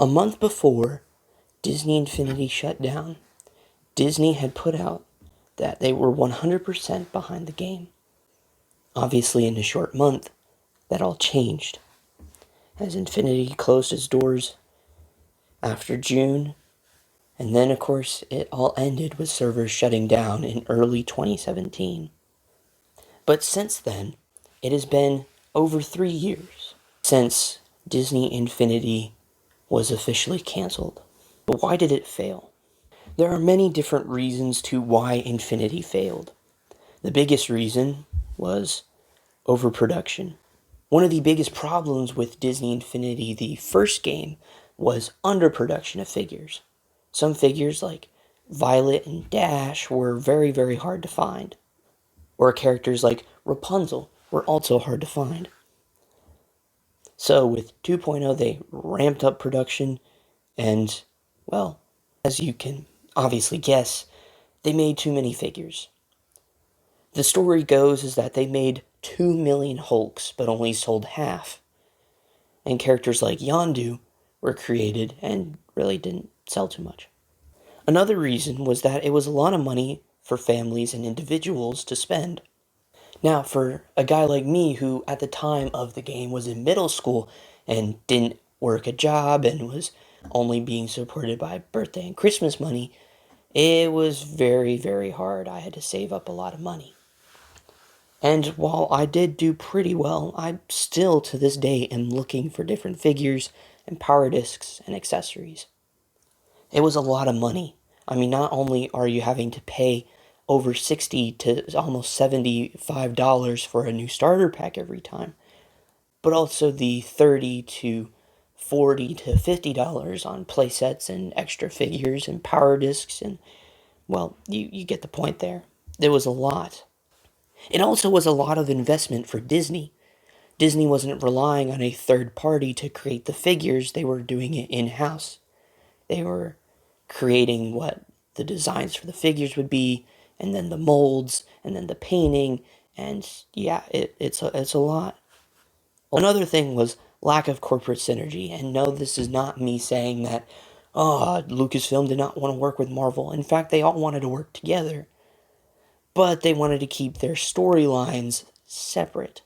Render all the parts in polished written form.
A month before Disney Infinity shut down, Disney had put out that they were 100% behind the game. Obviously, in a short month, that all changed, as Infinity closed its doors after June, and then, of course, it all ended with servers shutting down in early 2017. But since then, it has been over 3 years since Disney Infinity was officially canceled. But why did it fail? There are many different reasons to why Infinity failed. The biggest reason was overproduction. One of the biggest problems with Disney Infinity, the first game, was underproduction of figures. Some figures like Violet and Dash were very, very hard to find. Or characters like Rapunzel were also hard to find. So with 2.0, they ramped up production and, well, as you can obviously guess, they made too many figures. The story goes is that they made 2 million Hulks, but only sold half. And characters like Yondu were created and really didn't sell too much. Another reason was that it was a lot of money for families and individuals to spend. Now, for a guy like me who at the time of the game was in middle school and didn't work a job and was only being supported by birthday and Christmas money, it was very, very hard. I had to save up a lot of money. And while I did do pretty well, I still to this day am looking for different figures and power discs and accessories. It was a lot of money. I mean, not only are you having to pay over $60 to almost $75 for a new starter pack every time, but also the $30 to $40 to $50 on playsets and extra figures and power discs, and, well, you get the point there. There was a lot. It also was a lot of investment for Disney. Disney wasn't relying on a third party to create the figures, they were doing it in-house. They were creating what the designs for the figures would be, and then the molds, and then the painting, and yeah, it's a lot. Another thing was lack of corporate synergy, and no, this is not me saying that, Lucasfilm did not want to work with Marvel. In fact, they all wanted to work together, but they wanted to keep their storylines separate.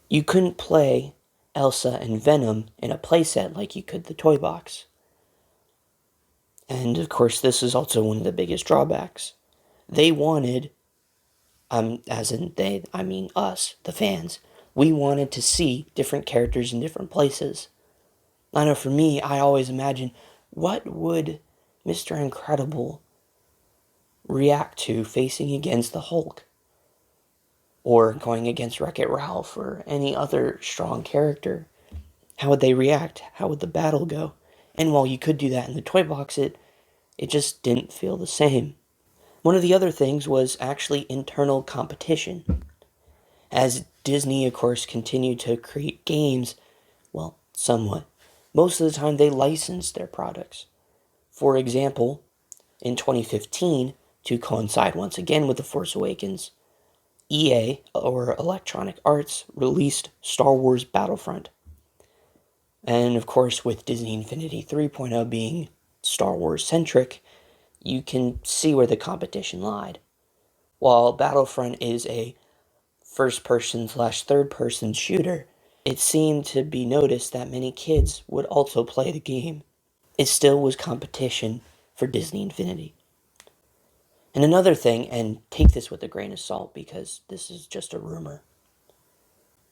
You couldn't play Elsa and Venom in a playset like you could the toy box. And of course, this is also one of the biggest drawbacks. They wanted, as in they, I mean us, the fans, we wanted to see different characters in different places. I know for me, I always imagine, what would Mr. Incredible react to facing against the Hulk? Or going against Wreck-It Ralph or any other strong character? How would they react? How would the battle go? And while you could do that in the toy box, it just didn't feel the same. One of the other things was actually internal competition. As Disney, of course, continued to create games, well, somewhat, most of the time they licensed their products. For example, in 2015, to coincide once again with The Force Awakens, EA, or Electronic Arts, released Star Wars Battlefront. And of course, with Disney Infinity 3.0 being Star Wars centric, you can see where the competition lied. While Battlefront is a first-person / third-person shooter, it seemed to be noticed that many kids would also play the game. It still was competition for Disney Infinity. And another thing, and take this with a grain of salt because this is just a rumor,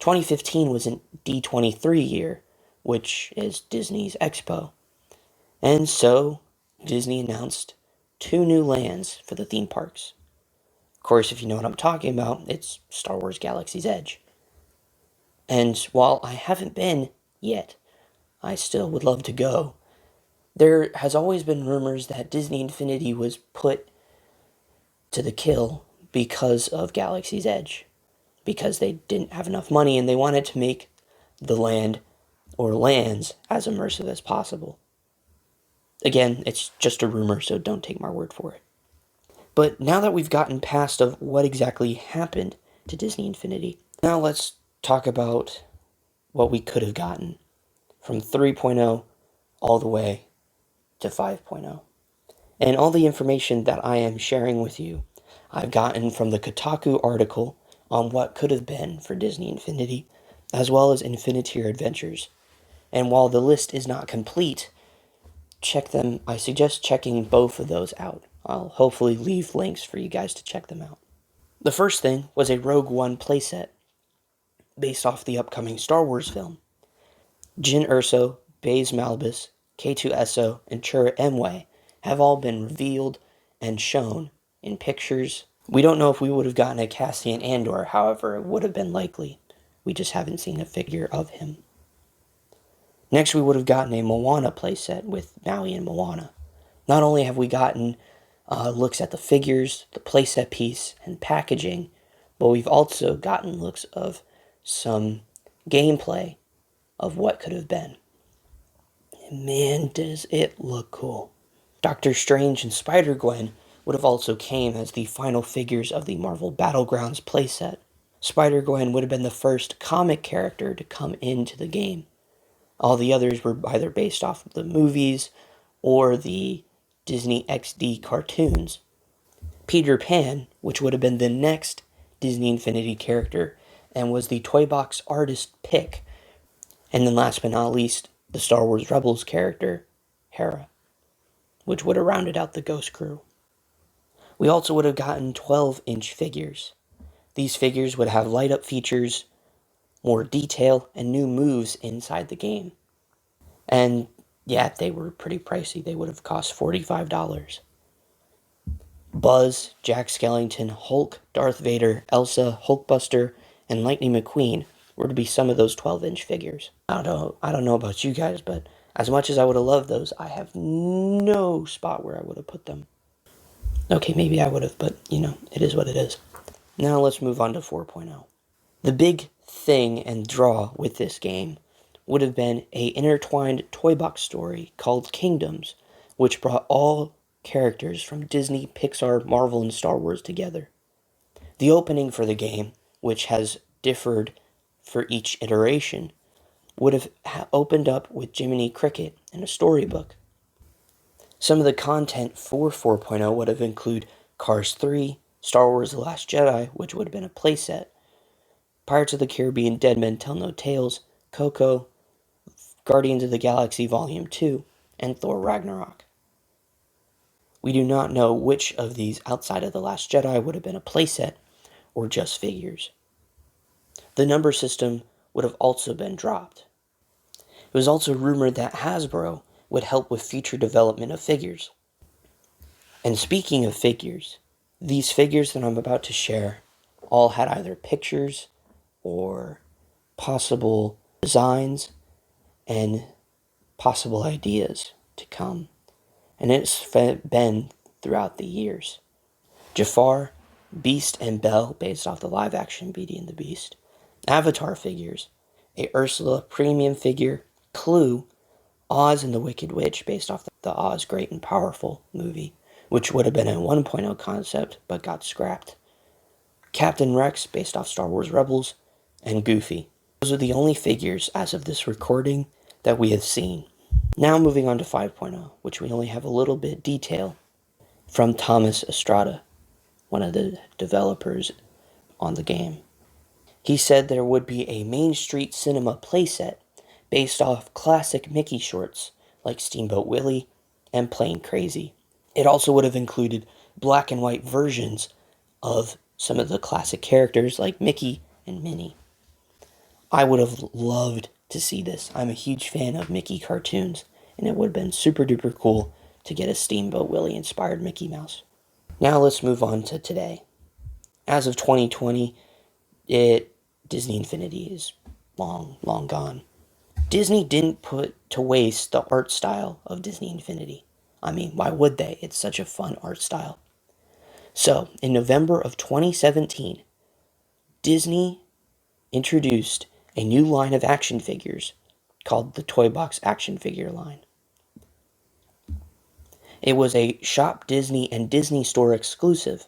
2015 was an D23 year, which is Disney's Expo. And so, Disney announced 2 new lands for the theme parks. Of course, if you know what I'm talking about, it's Star Wars Galaxy's Edge. And while I haven't been yet, I still would love to go. There has always been rumors that Disney Infinity was put to the kill because of Galaxy's Edge. Because they didn't have enough money and they wanted to make the land or lands as immersive as possible. Again, it's just a rumor, so don't take my word for it. But now that we've gotten past of what exactly happened to Disney Infinity, now let's talk about what we could have gotten from 3.0 all the way to 5.0. And all the information that I am sharing with you, I've gotten from the Kotaku article on what could have been for Disney Infinity, as well as Infiniteer Adventures. And while the list is not complete, I suggest checking both of those out. I'll hopefully leave links for you guys to check them out. The first thing was a Rogue One playset, based off the upcoming Star Wars film. Jyn Erso, Baze Malbus, K2SO, and Chirrut Îmwe have all been revealed and shown in pictures. We don't know if we would have gotten a Cassian Andor, however, it would have been likely. We just haven't seen a figure of him. Next, we would have gotten a Moana playset with Maui and Moana. Not only have we gotten looks at the figures, the playset piece, and packaging, but we've also gotten looks of some gameplay of what could have been. And man, does it look cool. Doctor Strange and Spider-Gwen would have also came as the final figures of the Marvel Battlegrounds playset. Spider-Gwen would have been the first comic character to come into the game. All the others were either based off of the movies or the Disney XD cartoons. Peter Pan, which would have been the next Disney Infinity character, and was the Toy Box artist pick. And then last but not least, the Star Wars Rebels character, Hera, which would have rounded out the Ghost crew. We also would have gotten 12-inch figures. These figures would have light-up features, more detail, and new moves inside the game. And yeah, they were pretty pricey. They would have cost $45. Buzz, Jack Skellington, Hulk, Darth Vader, Elsa, Hulkbuster, and Lightning McQueen were to be some of those 12-inch figures. I don't know about you guys, but as much as I would have loved those, I have no spot where I would have put them. Okay, maybe I would have, but it is what it is. Now let's move on to 4.0. The big thing and draw with this game would have been a intertwined toy box story called Kingdoms, which brought all characters from Disney, Pixar, Marvel, and Star Wars together. The opening for the game, which has differed for each iteration, would have opened up with Jiminy Cricket and a storybook. Some of the content for 4.0 would have included Cars 3, Star Wars The Last Jedi, which would have been a playset, Pirates of the Caribbean Dead Men Tell No Tales, Coco, Guardians of the Galaxy Volume 2, and Thor Ragnarok. We do not know which of these outside of The Last Jedi would have been a playset or just figures. The number system would have also been dropped. It was also rumored that Hasbro would help with future development of figures. And speaking of figures, these figures that I'm about to share all had either pictures or possible designs and possible ideas to come. And it's been throughout the years. Jafar, Beast and Belle, based off the live-action Beauty and the Beast. Avatar figures, a Ursula premium figure, Clue, Oz and the Wicked Witch, based off the Oz Great and Powerful movie, which would have been a 1.0 concept, but got scrapped. Captain Rex, based off Star Wars Rebels, and Goofy. Those are the only figures, as of this recording, that we have seen. Now moving on to 5.0, which we only have a little bit detail from Thomas Estrada, one of the developers on the game. He said there would be a Main Street Cinema playset based off classic Mickey shorts like Steamboat Willie and Plain Crazy. It also would have included black and white versions of some of the classic characters like Mickey and Minnie. I would have loved to see this. I'm a huge fan of Mickey cartoons, and it would have been super duper cool to get a Steamboat Willie inspired Mickey Mouse. Now let's move on to today. As of 2020, Disney Infinity is long gone. Disney didn't put to waste the art style of Disney Infinity. I mean, why would they? It's such a fun art style. So, in November of 2017, Disney introduced a new line of action figures called the Toy Box action figure line. It was a Shop Disney and Disney Store exclusive,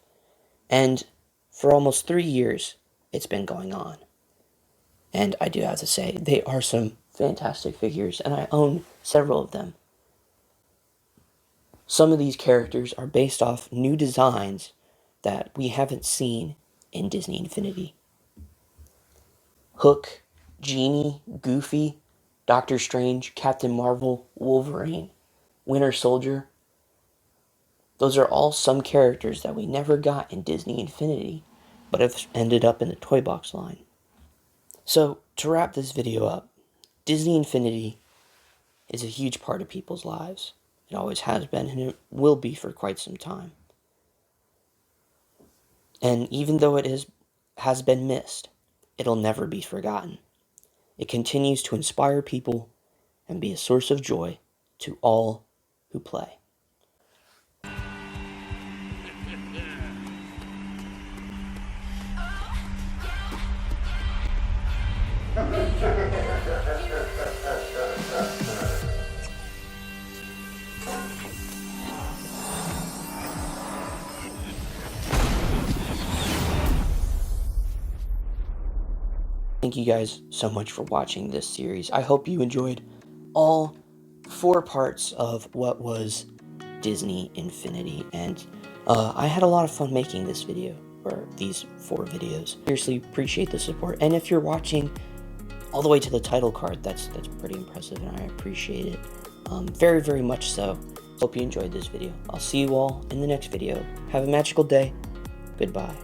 and for almost 3 years, it's been going on. And I do have to say, they are some fantastic figures, and I own several of them. Some of these characters are based off new designs that we haven't seen in Disney Infinity. Hook, Genie, Goofy, Doctor Strange, Captain Marvel, Wolverine, Winter Soldier. Those are all some characters that we never got in Disney Infinity, but have ended up in the Toy Box line. So, to wrap this video up, Disney Infinity is a huge part of people's lives. It always has been, and it will be for quite some time. And even though it has been missed, it'll never be forgotten. It continues to inspire people and be a source of joy to all who play. Thank you guys so much for watching this series. I hope you enjoyed all 4 parts of what was Disney Infinity, and I had a lot of fun making this video, or these 4 videos. Seriously appreciate the support, and if you're watching all the way to the title card, that's pretty impressive, and I appreciate it very, very much so. Hope you enjoyed this video. I'll see you all in the next video. Have a magical day. Goodbye.